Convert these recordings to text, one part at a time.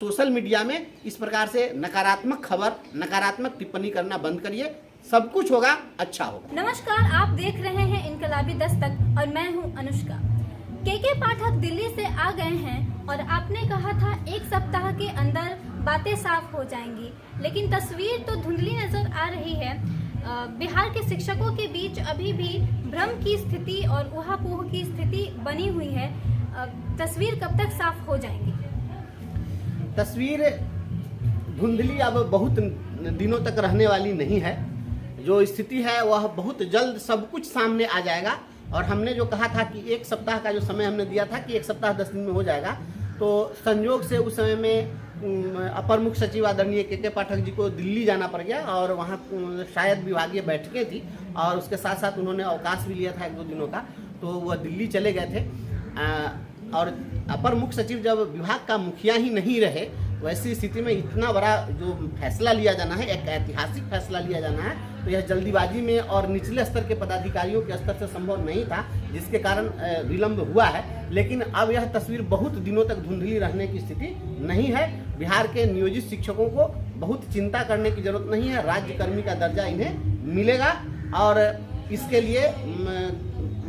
Social media में इस प्रकार से नकारात्मक खबर, नकारात्मक टिप्पणी करना बंद करिए। सब कुछ होगा, अच्छा होगा। नमस्कार, आप देख रहे हैं इनकलाबी दस्तक और मैं हूं अनुष्का। के पाठक दिल्ली से आ गए हैं और आपने कहा था एक सप्ताह के अंदर बातें साफ हो जाएंगी, लेकिन तस्वीर तो धुंधली नजर आ रही है। बिहार के शिक्षकों के बीच अभी भी भ्रम की स्थिति और ऊहापोह की स्थिति बनी हुई है। तस्वीर कब तक साफ हो जाएंगी? तस्वीर धुंधली अब बहुत दिनों तक रहने वाली नहीं है। जो स्थिति है वह बहुत जल्द सब कुछ सामने आ जाएगा। और हमने जो कहा था कि एक सप्ताह का जो समय हमने दिया था कि एक सप्ताह 10 दिन में हो जाएगा, तो संयोग से उस समय में अपर मुख्य सचिव आदरणीय के पाठक जी को दिल्ली जाना पड़ गया और वहाँ शायद विभागीय बैठकें थी और उसके साथ साथ उन्होंने अवकाश भी लिया था 1-2 दिनों का, तो वह दिल्ली चले गए थे। और अपर मुख्य सचिव जब विभाग का मुखिया ही नहीं रहे, वैसी स्थिति में इतना बड़ा जो फैसला लिया जाना है, एक ऐतिहासिक फैसला लिया जाना है, तो यह जल्दीबाजी में और निचले स्तर के पदाधिकारियों के स्तर से संभव नहीं था, जिसके कारण विलंब हुआ है। लेकिन अब यह तस्वीर बहुत दिनों तक धुंधली रहने की स्थिति नहीं है। बिहार के नियोजित शिक्षकों को बहुत चिंता करने की जरूरत नहीं है। राज्यकर्मी का दर्जा इन्हें मिलेगा और इसके लिए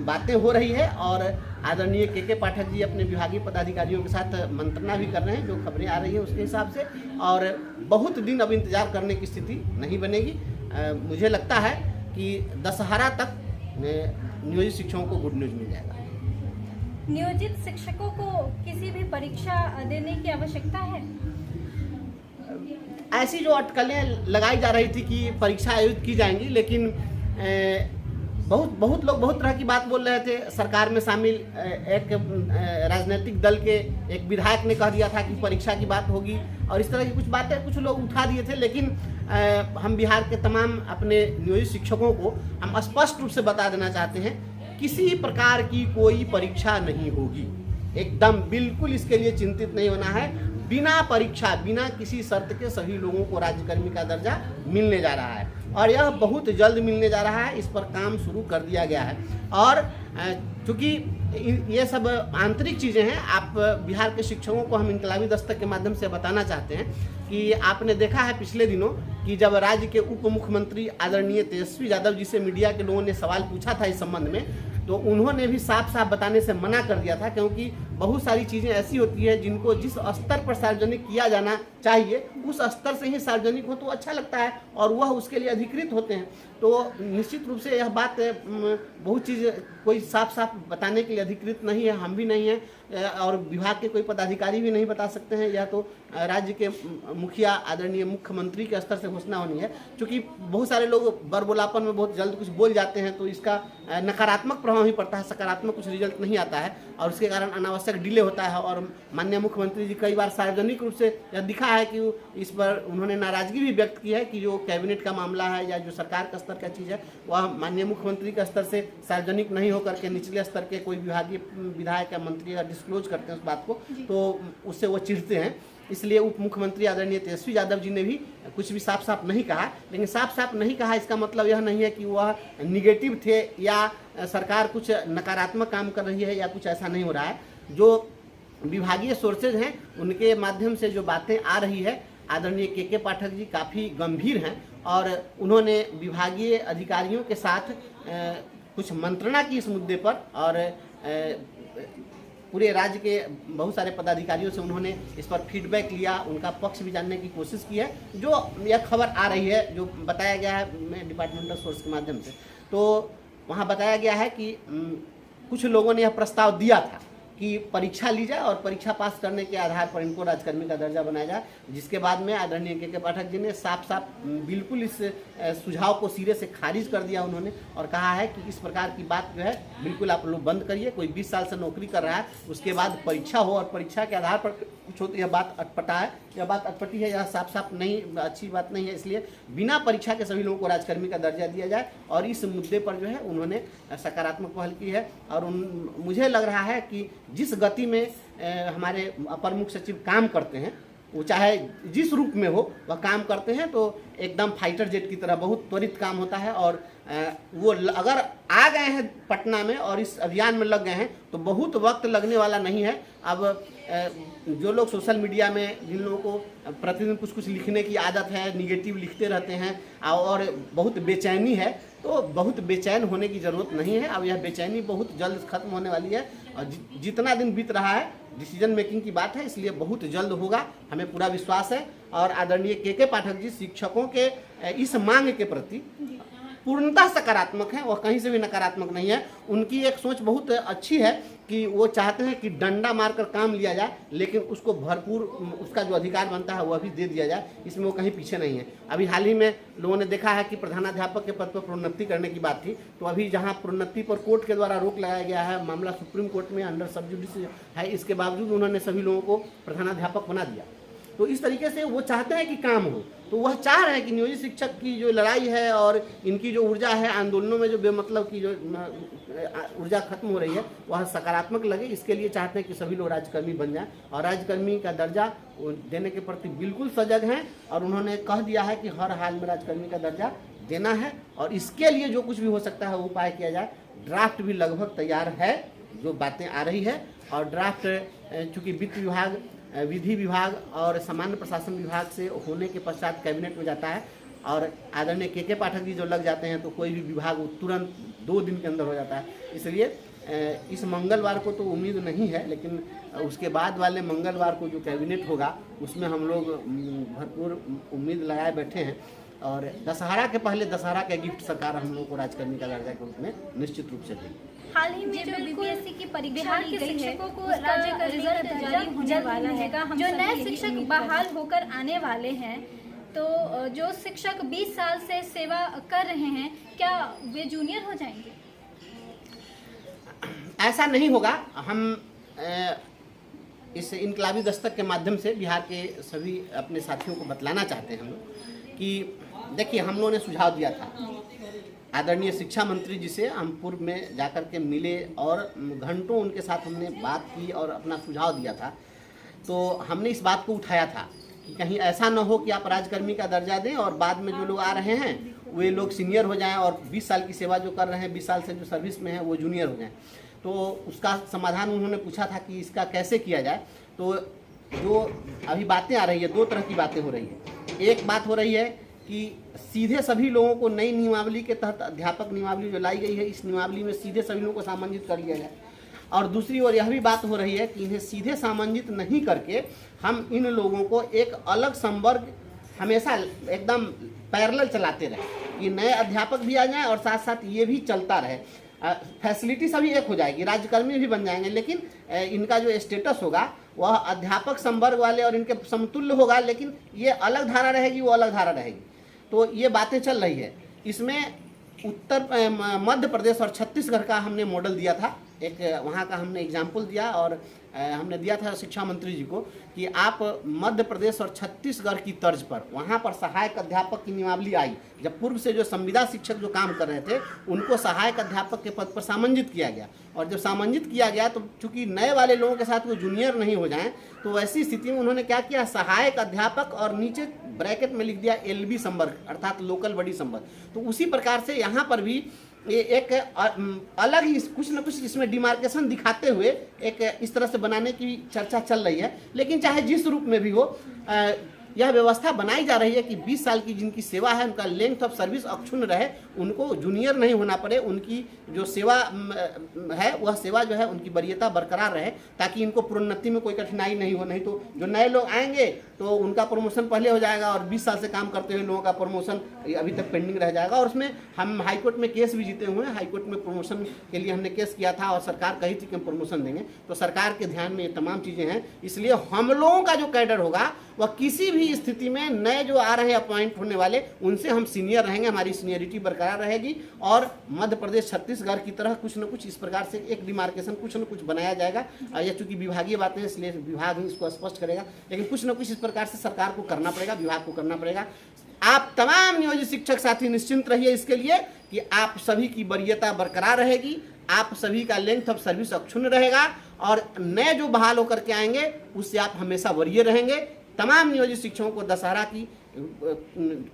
बातें हो रही है। और आदरणीय के पाठक जी अपने विभागीय पदाधिकारियों के साथ मंत्रणा भी कर रहे हैं, जो खबरें आ रही हैं उसके हिसाब से, और बहुत दिन अब इंतजार करने की स्थिति नहीं बनेगी। मुझे लगता है कि दशहरा तक नियोजित शिक्षकों को गुड न्यूज मिल जाएगा। नियोजित शिक्षकों को किसी भी परीक्षा देने की आवश्यकता है? ऐसी जो अटकलें लगाई जा रही थी कि परीक्षा आयोजित की जाएंगी, लेकिन बहुत लोग बहुत तरह की बात बोल रहे थे। सरकार में शामिल एक राजनीतिक दल के एक विधायक ने कह दिया था कि परीक्षा की बात होगी, और इस तरह की कुछ बातें कुछ लोग उठा दिए थे। लेकिन हम बिहार के तमाम अपने नियोजित शिक्षकों को हम स्पष्ट रूप से बता देना चाहते हैं, किसी प्रकार की कोई परीक्षा नहीं होगी। एकदम बिल्कुल इसके लिए चिंतित नहीं होना है। बिना परीक्षा, बिना किसी शर्त के सभी लोगों को राज्यकर्मी का दर्जा मिलने जा रहा है और यह बहुत जल्द मिलने जा रहा है। इस पर काम शुरू कर दिया गया है। और चूँकि ये सब आंतरिक चीज़ें हैं, आप बिहार के शिक्षकों को हम इनकलाबी दस्तक के माध्यम से बताना चाहते हैं कि आपने देखा है पिछले दिनों कि जब राज्य के उप मुख्यमंत्री आदरणीय तेजस्वी यादव जी से मीडिया के लोगों ने सवाल पूछा था इस संबंध में, तो उन्होंने भी साफ साफ बताने से मना कर दिया था, क्योंकि बहुत सारी चीज़ें ऐसी होती है जिनको जिस स्तर पर सार्वजनिक किया जाना चाहिए उस स्तर से ही सार्वजनिक हो तो अच्छा लगता है और वह उसके लिए अधिकृत होते हैं। तो निश्चित रूप से यह बात बहुत चीज़ कोई साफ साफ बताने के लिए अधिकृत नहीं है, हम भी नहीं हैं और विभाग के कोई पदाधिकारी भी नहीं बता सकते हैं। यह तो राज्य के मुखिया आदरणीय मुख्यमंत्री के स्तर से घोषणा होनी है। क्योंकि बहुत सारे लोग बरबोलापन में बहुत जल्द कुछ बोल जाते हैं, तो इसका नकारात्मक प्रभाव ही पड़ता है, सकारात्मक कुछ रिजल्ट नहीं आता है और उसके कारण अनावश्यक डिले होता है। और माननीय मुख्यमंत्री जी कई बार सार्वजनिक रूप से यह दिखा है कि इस पर उन्होंने नाराजगी भी व्यक्त की है कि जो कैबिनेट का मामला है या जो सरकार का स्तर का चीज़ है वह माननीय मुख्यमंत्री का स्तर से सार्वजनिक नहीं होकर के निचले स्तर के कोई विभागीय विधायक या मंत्री या डिस्क्लोज करते हैं उस बात को, तो उससे वो चिढ़ते हैं। इसलिए उप मुख्यमंत्री आदरणीय तेजस्वी यादव जी ने भी कुछ भी साफ साफ नहीं कहा। लेकिन साफ साफ नहीं कहा इसका मतलब यह नहीं है कि वह निगेटिव थे या सरकार कुछ नकारात्मक काम कर रही है या कुछ ऐसा नहीं हो रहा है। जो विभागीय सोर्सेज हैं उनके माध्यम से जो बातें आ रही है, आदरणीय के पाठक जी काफ़ी गंभीर हैं और उन्होंने विभागीय अधिकारियों के साथ कुछ मंत्रणा की इस मुद्दे पर और पूरे राज्य के बहुत सारे पदाधिकारियों से उन्होंने इस पर फीडबैक लिया, उनका पक्ष भी जानने की कोशिश की है। जो यह खबर आ रही है, जो बताया गया है डिपार्टमेंटल सोर्स के माध्यम से, तो वहाँ बताया गया है कि कुछ लोगों ने यह प्रस्ताव दिया था कि परीक्षा ली जाए और परीक्षा पास करने के आधार पर इनको राज्यकर्मी का दर्जा बनाया जाए, जिसके बाद में आदरणीय के पाठक जी ने साफ साफ बिल्कुल इस सुझाव को सिरे से खारिज कर दिया उन्होंने और कहा है कि इस प्रकार की बात जो है बिल्कुल आप लोग बंद करिए। कोई 20 साल से नौकरी कर रहा है, उसके बाद परीक्षा हो और परीक्षा के आधार पर कुछ हो, तो यह बात अटपटा है, यह बात अटपटी है, यह साफ साफ नहीं, अच्छी बात नहीं है। इसलिए बिना परीक्षा के सभी लोगों को राज्यकर्मी का दर्जा दिया जाए और इस मुद्दे पर जो है उन्होंने सकारात्मक पहल की है। और मुझे लग रहा है कि जिस गति में हमारे अपर मुख्य सचिव काम करते हैं वो चाहे जिस रूप में हो वह काम करते हैं, तो एकदम फाइटर जेट की तरह बहुत त्वरित काम होता है। और वो अगर आ गए हैं पटना में और इस अभियान में लग गए हैं तो बहुत वक्त लगने वाला नहीं है। अब जो लोग सोशल मीडिया में, जिन लोगों को प्रतिदिन कुछ कुछ लिखने की आदत है, निगेटिव लिखते रहते हैं और बहुत बेचैनी है, तो बहुत बेचैन होने की ज़रूरत नहीं है। अब यह बेचैनी बहुत जल्द खत्म होने वाली है और जितना दिन बीत रहा है डिसीजन मेकिंग की बात है, इसलिए बहुत जल्द होगा, हमें पूरा विश्वास है। और आदरणीय के पाठक जी शिक्षकों के इस मांग के प्रति पूर्णतः सकारात्मक हैं, वह कहीं से भी नकारात्मक नहीं है। उनकी एक सोच बहुत अच्छी है कि वो चाहते हैं कि डंडा मारकर काम लिया जाए, लेकिन उसको भरपूर उसका जो अधिकार बनता है वह भी दे दिया जाए, इसमें वो कहीं पीछे नहीं है। अभी हाल ही में लोगों ने देखा है कि प्रधानाध्यापक के पद पर प्रोन्नति करने की बात थी, तो अभी जहां प्रोन्नति पर कोर्ट के द्वारा रोक लगाया गया है, मामला सुप्रीम कोर्ट में अंडर सब जुडिस है, इसके बावजूद उन्होंने सभी लोगों को प्रधानाध्यापक बना दिया। तो इस तरीके से वो चाहते हैं कि काम हो, तो वह चाह रहे हैं कि नियोजित शिक्षक की जो लड़ाई है और इनकी जो ऊर्जा है आंदोलनों में, जो बेमतलब की जो ऊर्जा खत्म हो रही है, वह सकारात्मक लगे। इसके लिए चाहते हैं कि सभी लोग राजकर्मी बन जाएं और राजकर्मी का दर्जा देने के प्रति बिल्कुल सजग हैं। और उन्होंने कह दिया है कि हर हाल में राजकर्मी का दर्जा देना है और इसके लिए जो कुछ भी हो सकता है वो उपाय किया जाए। ड्राफ्ट भी लगभग तैयार है, जो बातें आ रही है। और ड्राफ्ट चूँकि वित्त विभाग, विधि विभाग और सामान्य प्रशासन विभाग से होने के पश्चात कैबिनेट में जाता है और आदरणीय के पाठक जी जो लग जाते हैं तो कोई भी विभाग तुरंत 2 दिन के अंदर हो जाता है। इसलिए इस मंगलवार को तो उम्मीद नहीं है, लेकिन उसके बाद वाले मंगलवार को जो कैबिनेट होगा उसमें हम लोग भरपूर उम्मीद लगाए बैठे हैं। और दशहरा के पहले दशहरा का गिफ्ट सरकार हम लोग को राजकर्मी का दर्जा के रूप में निश्चित रूप से देगी। हाल ही में जो बीपीएससी की परीक्षा ली गई है, शिक्षकों को राज्य का रिजल्ट जारी होने वाला है। जो नए शिक्षक बहाल होकर आने वाले हैं, तो जो शिक्षक 20 साल से सेवा कर रहे हैं, क्या वे जूनियर हो जाएंगे? ऐसा नहीं होगा। हम इस इनकलाबी दस्तक के माध्यम से बिहार के सभी अपने साथियों को बतलाना चाहते हैं हम लोग कि देखिए, हम लोगों ने सुझाव दिया था आदरणीय शिक्षा मंत्री जी से, हम पूर्व में जाकर के मिले और घंटों उनके साथ हमने बात की और अपना सुझाव दिया था। तो हमने इस बात को उठाया था कि कहीं ऐसा न हो कि आप राजकर्मी का दर्जा दें और बाद में जो लोग आ रहे हैं वे लोग सीनियर हो जाएं और 20 साल की सेवा जो कर रहे हैं, 20 साल से जो सर्विस में है वो जूनियर हो जाएं। तो उसका समाधान उन्होंने पूछा था कि इसका कैसे किया जाए। तो जो अभी बातें आ रही है, 2 तरह की बातें हो रही है। एक बात हो रही है कि सीधे सभी लोगों को नई नियमावली के तहत अध्यापक नियमावली जो लाई गई है, इस नियमावली में सीधे सभी लोगों को सामंजित कर लिया जाए। और दूसरी ओर यह भी बात हो रही है कि इन्हें सीधे सामंजित नहीं करके हम इन लोगों को एक अलग संवर्ग हमेशा एकदम पैरेलल चलाते रहे कि नए अध्यापक भी आ जाएं और साथ साथ ये भी चलता रहे। फैसिलिटी सभी एक हो जाएगी, राज्यकर्मी भी बन जाएंगे, लेकिन इनका जो स्टेटस होगा वह अध्यापक संवर्ग वाले और इनके समतुल्य होगा, लेकिन ये अलग धारा रहेगी, वो अलग धारा रहेगी। तो ये बातें चल रही है। इसमें मध्य प्रदेश और छत्तीसगढ़ का हमने मॉडल दिया था, एक वहाँ का हमने एग्जाम्पल दिया और हमने दिया था शिक्षा मंत्री जी को कि आप मध्य प्रदेश और छत्तीसगढ़ की तर्ज पर वहाँ पर सहायक अध्यापक की नियमावली आई। जब पूर्व से जो संविदा शिक्षक जो काम कर रहे थे उनको सहायक अध्यापक के पद पर सामंजित किया गया, और जब सामंजित किया गया तो चूंकि नए वाले लोगों के साथ वो जूनियर नहीं हो जाएं, तो ऐसी स्थिति में उन्होंने क्या किया, सहायक अध्यापक और नीचे ब्रैकेट में लिख दिया LB संवर्ग, अर्थात लोकल बॉडी संवर्ग। तो उसी प्रकार से यहाँ पर भी ये एक अलग ही कुछ न कुछ इसमें डिमार्केशन दिखाते हुए एक इस तरह से बनाने की चर्चा चल रही है। लेकिन चाहे जिस रूप में भी हो, यह व्यवस्था बनाई जा रही है कि 20 साल की जिनकी सेवा है उनका लेंथ ऑफ सर्विस अक्षुण्ण रहे, उनको जूनियर नहीं होना पड़े, उनकी जो सेवा है वह सेवा जो है उनकी वरीयता बरकरार रहे, ताकि इनको प्रोन्नति में कोई कठिनाई नहीं हो। नहीं तो जो नए लोग आएंगे तो उनका प्रमोशन पहले हो जाएगा और 20 साल से काम करते हुए लोगों का प्रमोशन अभी तक पेंडिंग रह जाएगा। और उसमें हम हाईकोर्ट में केस भी जीते हुए हैं, हाईकोर्ट में प्रमोशन के लिए हमने केस किया था और सरकार कही थी कि हम प्रमोशन देंगे। तो सरकार के ध्यान में ये तमाम चीज़ें हैं, इसलिए हम लोगों का जो कैडर होगा वह किसी भी स्थिति में नए जो आ रहे अपॉइंट होने वाले उनसे हम सीनियर रहेंगे, हमारी सीनियरिटी बरकरार रहेगी। और मध्य प्रदेश छत्तीसगढ़ की तरह कुछ न कुछ इस प्रकार से एक डिमार्केशन कुछ न कुछ बनाया जाएगा। यह चूंकि विभागीय बातें हैं इसलिए विभाग ही इसको स्पष्ट करेगा, लेकिन कुछ न कुछ इस प्रकार से सरकार को करना पड़ेगा, विभाग को करना पड़ेगा। आप तमाम नियोजित शिक्षक साथी निश्चिंत रहिए इसके लिए कि आप सभी की वरीयता बरकरार रहेगी, आप सभी का लेंथ ऑफ सर्विस अक्षुण्ण रहेगा और नए जो बहाल होकर के आएंगे उससे आप हमेशा वरीय रहेंगे। तमाम नियोजित शिक्षकों को दशहरा की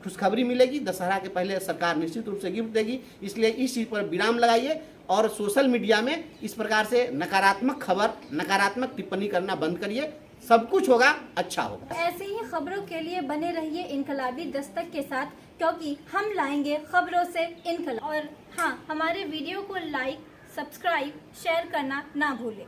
खुशखबरी मिलेगी। दशहरा के पहले सरकार निश्चित रूप से गिफ्ट देगी, इसलिए इस चीज़ पर विराम लगाइए और सोशल मीडिया में इस प्रकार से नकारात्मक खबर, नकारात्मक टिप्पणी करना बंद करिए। सब कुछ होगा, अच्छा होगा। ऐसी ही खबरों के लिए बने रहिए इनकलाबी दस्तक के साथ, क्योंकि हम लाएंगे खबरों से इनकलाब। और हाँ, हमारे वीडियो को लाइक, सब्सक्राइब, शेयर करना ना भूलें।